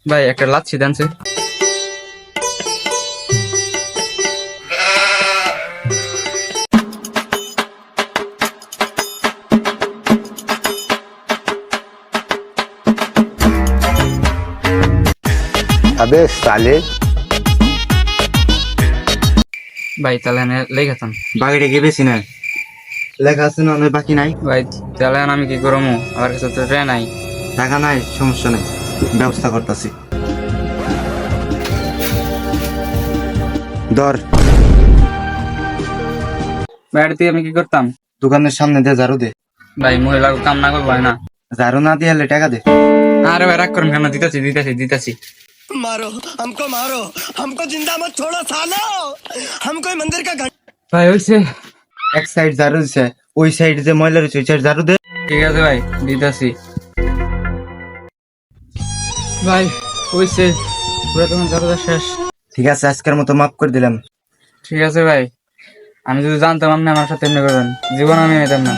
ভাই একটা লাচ্ছি দেনছে। अबे साले ভাই তাহলে লেগেছেন। বাকিটা কি বেশি না লেখা আছে না অনেক বাকি নাই। ভাই তাহলে আমি কি করবো, আমার কাছে তো ট্রেন নাই। টাকা নাই, সমস্যা নাই, ব্যবস্থা করতেছি। ধর, বাইরে দিয়ে আমি কি করতাম? দোকানের সামনে দিয়ে ঝাড়ু দে। ভাই মহিলা কাম না করবো হয় না। ঝাড়ু না দিয়ে টাকা দে। আরে ভাই রাগ করেন কেন, দিতেছি দিতেছি দিতেছি। मारो हमको जिंदा मत छोड़ो सालो हम कोई मंदिर का घंटा ভাই হইছে। এক সাইড ঝাড়ু দিছে, ওই সাইড যে ময়লা রয়েছে ওই সাইড ঝাড়ু দে। ঠিক আছে ভাই, দিতেছি। ভাই হইছে, পুরো তোমার দরজা শেষ। ঠিক আছে, আজকের মতো মাফ করে দিলাম। ঠিক আছে ভাই, আমি যদি জানতাম আপনি আমার সাথে এমনি করবেন, জীবন আমি নিতাম না।